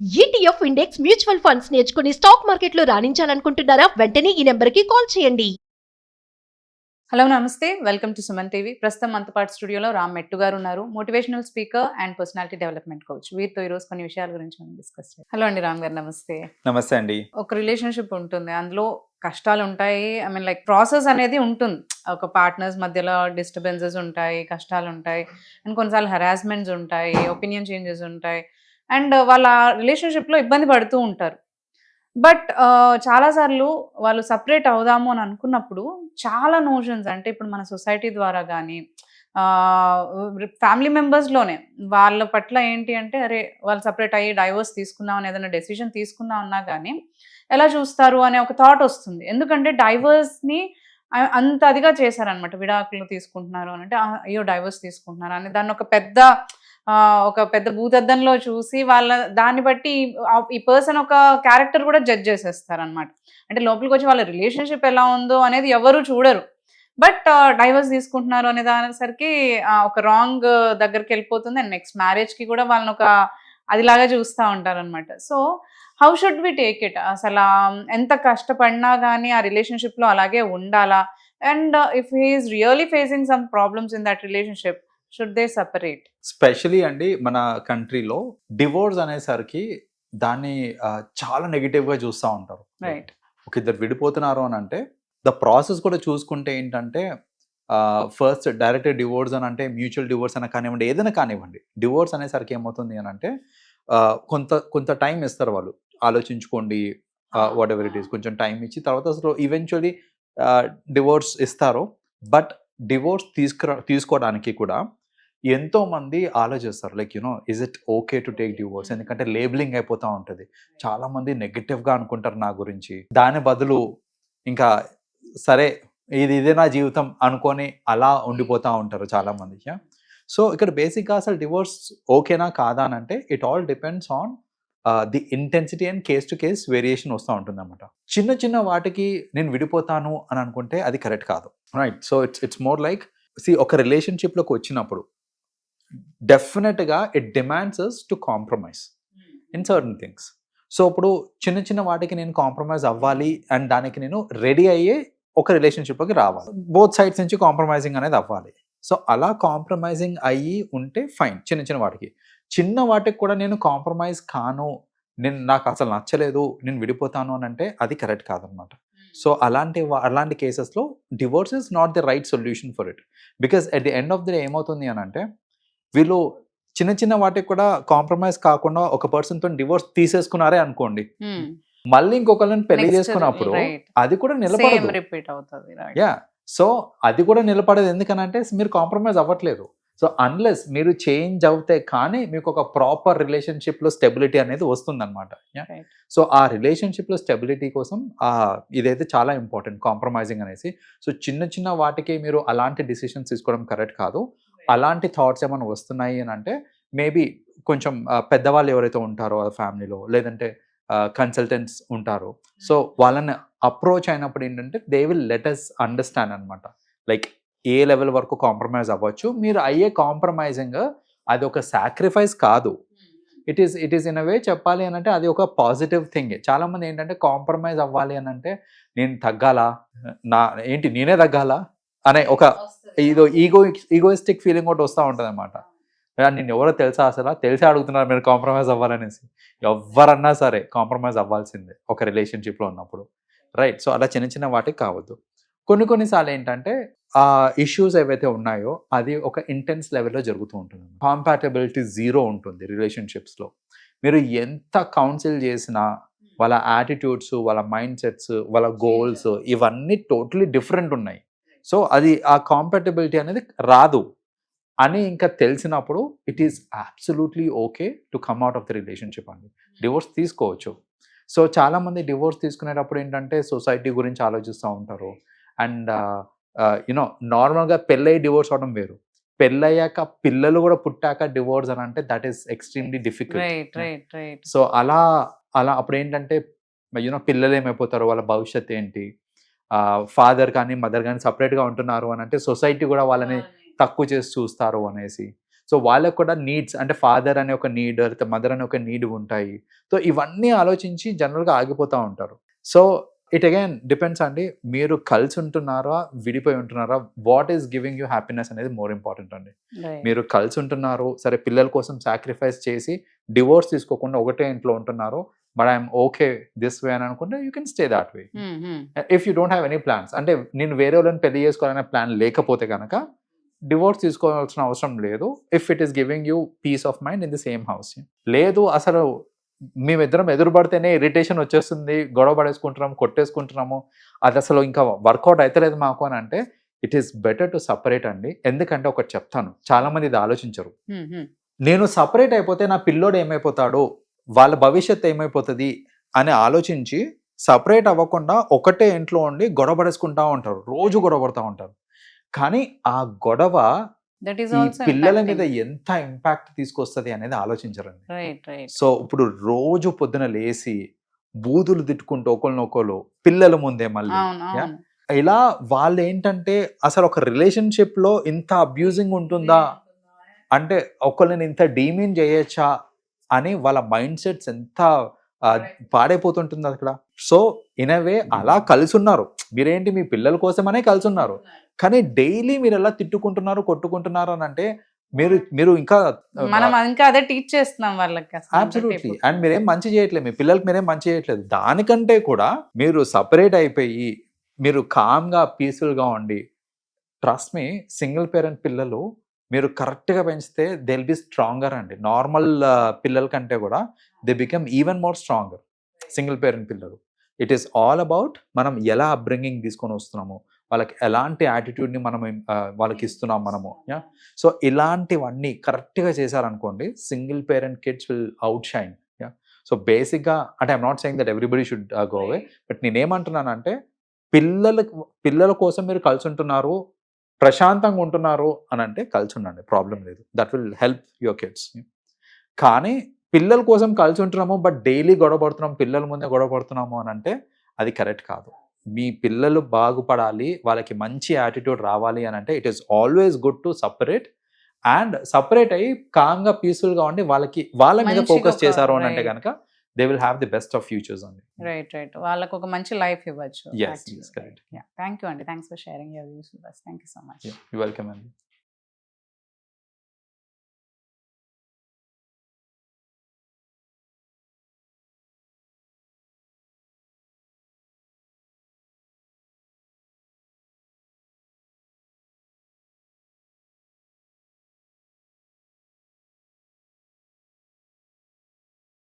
ETF index mutual funds నేర్చుకుని stock మార్కెట్లో రాణించాలనుకుంటున్నారా? వెంటనే ఈ నెంబర్కి కాల్ చేయండి. హలో నమస్తే, వెల్కమ్ టు సుమన్ టీవీ. ప్రస్తుతం మనతో పాటు స్టూడియోలో రామ్ మెట్టు గారు ఉన్నారు. Motivational speaker and personality development coach. వీరితో ఈరోజు కొన్ని విషయాల గురించి మనం డిస్కస్ చేయాలి. హలో అండి రామ్ గారు, నమస్తే. నమస్తే అండి. ఒక రిలేషన్షిప్ ఉంటుంది, అందులో కష్టాలు ఉంటాయి. ఐ మీన్ లైక్ ప్రాసెస్ అనేది ఉంటుంది. ఒక పార్ట్నర్స్ మధ్యలో డిస్టర్బెన్సెస్ ఉంటాయి, కష్టాలు ఉంటాయి, అండ్ కొన్నిసార్లు హెరాస్మెంట్స్ ఉంటాయి, ఒపీనియన్ చేంజెస్ ఉంటాయి, అండ్ వాళ్ళ రిలేషన్షిప్లో ఇబ్బంది పడుతూ ఉంటారు. బట్ చాలాసార్లు వాళ్ళు సపరేట్ అవుదాము అని అనుకున్నప్పుడు చాలా నోషన్స్, అంటే ఇప్పుడు మన సొసైటీ ద్వారా కానీ ఫ్యామిలీ మెంబర్స్లోనే వాళ్ళ పట్ల ఏంటి అంటే, అరే వాళ్ళు సపరేట్ అయ్యి డైవర్స్ తీసుకుందాం అని ఏదైనా డెసిషన్ తీసుకుందాం అన్నా కానీ ఎలా చూస్తారు అనే ఒక థాట్ వస్తుంది. ఎందుకంటే డైవర్స్ని అంత అదిగా చేశారనమాట. విడాకులు తీసుకుంటున్నారు అని అంటే, అయ్యో డైవర్స్ తీసుకుంటున్నారు అని దాన్ని ఒక పెద్ద భూతద్దంలో చూసి వాళ్ళ దాన్ని బట్టి ఈ పర్సన్ ఒక క్యారెక్టర్ కూడా జడ్జ్ చేసేస్తారనమాట. అంటే లోపలికి వచ్చి వాళ్ళ రిలేషన్షిప్ ఎలా ఉందో అనేది ఎవరు చూడరు. బట్ డైవర్స్ తీసుకుంటున్నారు అనే దానిసరికి ఒక రాంగ్ దగ్గరికి వెళ్ళిపోతుంది. అండ్ నెక్స్ట్ మ్యారేజ్కి కూడా వాళ్ళని ఒక అదిలాగా చూస్తూ ఉంటారనమాట. So how should we take it? అసలు ఎంత కష్టపడినా కానీ ఆ రిలేషన్షిప్లో అలాగే ఉండాలా? And if he is really facing some problems in that relationship, should they separate? Specially అండి మన కంట్రీలో డివోర్స్ అనేసరికి దాన్ని చాలా నెగిటివ్గా చూస్తూ ఉంటారు. రైట్. ఒక ఇద్దరు విడిపోతున్నారు అని అంటే ద ప్రాసెస్ కూడా చూసుకుంటే ఏంటంటే, ఫస్ట్ డైరెక్ట్ డివోర్స్ అని అంటే మ్యూచువల్ డివోర్స్ అని కానివ్వండి, ఏదైనా కానివ్వండి, డివోర్స్ అనేసరికి ఏమవుతుంది అని అంటే కొంత టైం ఇస్తారు వాళ్ళు, ఆలోచించుకోండి, వాట్ ఎవర్ ఇట్ ఈస్, కొంచెం టైం ఇచ్చి తర్వాత అసలు ఈవెన్చువలీ డివోర్స్ ఇస్తారు. బట్ డివోర్స్ తీసుకోవడానికి కూడా ఎంతో మంది ఆలోచిస్తారు, like you know is it okay to take divorce, ఎందుకంటే లేబులింగ్ అయిపోతూ ఉంటుంది. చాలా మంది నెగటివ్గా అనుకుంటారు నా గురించి, దాని బదులు ఇంకా సరే ఇదే నా జీవితం అనుకొని అలా ఉండిపోతూ ఉంటారు చాలా మంది. సో ఇక్కడ బేసిక్గా అసలు డివోర్స్ ఓకేనా కాదా అని అంటే it all depends on the intensity and case to case variation వస్తూ ఉంటుంది అనమాట. చిన్న వాటికి నేను విడిపోతాను అని అనుకుంటే అది కరెక్ట్ కాదు, right? So it's more like ఒక రిలేషన్షిప్లోకి వచ్చినప్పుడు డెఫినెట్గా it demands us to compromise in certain things. So ఇప్పుడు చిన్న వాటికి నేను కాంప్రమైజ్ అవ్వాలి అండ్ దానికి నేను రెడీ అయ్యే ఒక రిలేషన్షిప్లోకి రావాలి. బోత్ సైడ్స్ నుంచి కాంప్రమైజింగ్ అనేది అవ్వాలి. సో అలా కాంప్రమైజింగ్ అయ్యి ఉంటే ఫైన్. చిన్న వాటికి కూడా నేను కాంప్రమైజ్ కాను, నాకు అసలు నచ్చలేదు, నేను విడిపోతాను అని అంటే అది కరెక్ట్ కాదనమాట. సో అలాంటి కేసెస్లో divorce is not the right solution for it. Because at the end of the day ఏమవుతుంది అని అంటే, వీళ్ళు చిన్న వాటికి కూడా కాంప్రమైజ్ కాకుండా ఒక పర్సన్తో డివోర్స్ తీసేసుకున్నారే అనుకోండి, మళ్ళీ ఇంకొకరిని పెళ్లి చేసుకున్నప్పుడు అది కూడా నిలబడదు. సో అది కూడా నిలబడదు, ఎందుకనంటే మీరు కాంప్రమైజ్ అవ్వట్లేదు. సో అన్లెస్ మీరు చేంజ్ అవుతే కానీ మీకు ఒక ప్రాపర్ రిలేషన్షిప్లో స్టెబిలిటీ అనేది వస్తుందన్నమాట. సో ఆ రిలేషన్షిప్లో స్టెబిలిటీ కోసం ఇదైతే చాలా ఇంపార్టెంట్, కాంప్రమైజింగ్ అనేసి. సో చిన్న వాటికి మీరు అలాంటి డిసిషన్స్ తీసుకోవడం కరెక్ట్ కాదు. అలాంటి థాట్స్ ఏమైనా వస్తున్నాయి అని అంటే మేబీ కొంచెం పెద్దవాళ్ళు ఎవరైతే ఉంటారో ఆ ఫ్యామిలీలో, లేదంటే కన్సల్టెంట్స్ ఉంటారో, సో వాళ్ళని అప్రోచ్ అయినప్పుడు ఏంటంటే they will let us understand అనమాట, లైక్ ఏ లెవెల్ వరకు కాంప్రమైజ్ అవ్వచ్చు. మీరు అయ్యే కాంప్రమైజింగ్ అది ఒక సాక్రిఫైస్ కాదు, it is in a way చెప్పాలి అని అంటే అది ఒక పాజిటివ్ థింగ్. చాలామంది ఏంటంటే కాంప్రమైజ్ అవ్వాలి అని అంటే నేను తగ్గాలా, నేనే తగ్గాలా అనే ఒక ఈగోయిస్టిక్ ఫీలింగ్ ఒకటి వస్తూ ఉంటుంది అనమాట. నేను ఎవరో తెలుసా, అసలు తెలిసి అడుగుతున్నారు మీరు కాంప్రమైజ్ అవ్వాలనేసి. ఎవరన్నా సరే కాంప్రమైజ్ అవ్వాల్సిందే ఒక రిలేషన్షిప్లో ఉన్నప్పుడు, రైట్? సో అలా చిన్న వాటికి కావద్దు. కొన్నిసార్లు ఏంటంటే ఆ ఇష్యూస్ ఏవైతే ఉన్నాయో అది ఒక ఇంటెన్స్ లెవెల్లో జరుగుతూ ఉంటుంది. కాంపాటబిలిటీ జీరో ఉంటుంది రిలేషన్షిప్స్లో. మీరు ఎంత కౌన్సిల్ చేసినా వాళ్ళ యాటిట్యూడ్స్, వాళ్ళ మైండ్ సెట్స్, వాళ్ళ గోల్స్ ఇవన్నీ టోటలీ డిఫరెంట్ ఉన్నాయి. సో అది ఆ కాంపాటబిలిటీ అనేది రాదు అని ఇంకా తెలిసినప్పుడు it is absolutely okay to come out of the relationship అండి. డివోర్స్ తీసుకోవచ్చు. సో చాలామంది డివోర్స్ తీసుకునేటప్పుడు ఏంటంటే సొసైటీ గురించి ఆలోచిస్తూ ఉంటారు. అండ్ యూనో నార్మల్గా పెళ్ళయి డివోర్స్ అవడం వేరు, పెళ్ళయ్యాక పిల్లలు కూడా పుట్టాక డివోర్స్ అని అంటే that is extremely difficult. So అలా అప్పుడు ఏంటంటే యూనో పిల్లలు ఏమైపోతారో, వాళ్ళ భవిష్యత్ ఏంటి, ఫాదర్ కానీ మదర్ కానీ సపరేట్గా ఉంటున్నారు అని అంటే సొసైటీ కూడా వాళ్ళని తక్కువ చేసి చూస్తారు అనేసి. సో వాళ్ళకు కూడా నీడ్స్ అంటే ఫాదర్ అనే ఒక నీడ్, లేకపోతే మదర్ అనే ఒక నీడ్ ఉంటాయి. సో ఇవన్నీ ఆలోచించి జనరల్గా ఆగిపోతూ ఉంటారు. సో ఇట్ అగైన్ డిపెండ్స్ అండి, మీరు కలిసి ఉంటున్నారా, విడిపోయి ఉంటున్నారా, what is giving you happiness అనేది మోర్ ఇంపార్టెంట్ అండి. మీరు కలిసి ఉంటున్నారు, సరే పిల్లల కోసం సాక్రిఫైస్ చేసి డివోర్స్ తీసుకోకుండా ఒకటే ఇంట్లో ఉంటున్నారు, but I'm okay this way అని అనుకుంటే you can stay that way. If you don't have any plans, అంటే నేను వేరే వాళ్ళని పెళ్లి చేసుకోవాలనే ప్లాన్ లేకపోతే కనుక డివోర్స్ తీసుకోవాల్సిన అవసరం లేదు. If it is giving you peace of mind in the same house. లేదు అసలు మేమిద్దరం ఎదురుపడితేనే ఇరిటేషన్ వచ్చేస్తుంది, గొడవ పడేసుకుంటున్నాము, కొట్టేసుకుంటున్నాము, అది అసలు ఇంకా వర్కౌట్ అవుతలేదు మాకు అని అంటే it is better to separate అండి. ఎందుకంటే ఒకటి చెప్తాను, చాలా మంది ఇది ఆలోచించరు. నేను సపరేట్ అయిపోతే నా పిల్లోడు ఏమైపోతాడు, వాళ్ళ భవిష్యత్తు ఏమైపోతుంది అని ఆలోచించి సపరేట్ అవ్వకుండా ఒకటే ఇంట్లో ఉండి గొడవ పడేసుకుంటా ఉంటారు, రోజు గొడవ పడుతూ ఉంటారు. కానీ ఆ గొడవ ఈ పిల్లల మీద ఎంత ఇంపాక్ట్ తీసుకొస్తుంది అనేది ఆలోచించరండి. సో ఇప్పుడు రోజు పొద్దున లేసి బూతులు తిట్టుకుంటూ ఒకరినొకరు పిల్లల ముందే మళ్ళీ ఇలా వాళ్ళు ఏంటంటే అసలు ఒక రిలేషన్షిప్ లో ఇంత అబ్యూజింగ్ ఉంటుందా, అంటే ఒకళ్ళని ఇంత డీమీన్ చేయొచ్చా అని వాళ్ళ మైండ్ సెట్స్ ఎంత పాడైపోతుంటుంది అక్కడ. సో ఇన్ అవే అలా కలిసి ఉన్నారు, మీరేంటి మీ పిల్లల కోసమనే కలిసి ఉన్నారు, కానీ డైలీ మీరు ఎలా తిట్టుకుంటున్నారు, కొట్టుకుంటున్నారు అని అంటే మీరు ఇంకా అదే టీచ్ చేస్తున్నాం వాళ్ళకి. అబ్సల్యూట్లీ. అండ్ మీరేం మంచి చేయట్లేదు, మీ పిల్లలకి మీరేం మంచి చేయట్లేదు. దానికంటే కూడా మీరు సపరేట్ అయిపోయి మీరు కామ్గా పీస్ఫుల్గా ఉండి, ట్రస్ట్ మీ, సింగిల్ పేరెంట్ పిల్లలు మీరు కరెక్ట్గా పెంచితే దే విల్ బి స్ట్రాంగర్ అండి. నార్మల్ పిల్లల కంటే కూడా they become even more stronger single parent పిల్లలు. ఇట్ ఈస్ ఆల్ అబౌట్ మనం ఎలా అప్బ్రింగింగ్ తీసుకొని వస్తున్నాము, వాళ్ళకి ఎలాంటి యాటిట్యూడ్ని మనం వాళ్ళకి ఇస్తున్నాం మనము. సో ఇలాంటివన్నీ కరెక్ట్గా చేశారనుకోండి, single parent kids will out shine. So బేసిక్గా అంటే I'm not saying that everybody should go away, but నేనేమంటున్నానంటే పిల్లల కోసం మీరు కలిసి ఉంటున్నారు, ప్రశాంతంగా ఉంటున్నారు అని అంటే కలిసి ఉండండి, ప్రాబ్లం లేదు, that will help your kids. కానీ పిల్లల కోసం కలిసి ఉంటున్నాము బట్ డైలీ గొడవ పడుతున్నాము, పిల్లల ముందే గొడవ పడుతున్నాము అని అంటే అది కరెక్ట్ కాదు. మీ పిల్లలు బాగుపడాలి, వాళ్ళకి మంచి యాటిట్యూడ్ రావాలి అని అంటే it is always good to separate, and separate అయ్యి కామ్గా పీస్ఫుల్గా ఉండి వాళ్ళ మీద ఫోకస్ చేశారు అని అంటే కనుక they will have the best of futures only. Right. వాళ్ళకు ఒక మంచి లైఫ్ ఇవ్వచ్చు. Yes, correct. Yeah. Thank you, Andy. Thanks for sharing your views with us. Thank you so much. Yeah, you're welcome, Andy.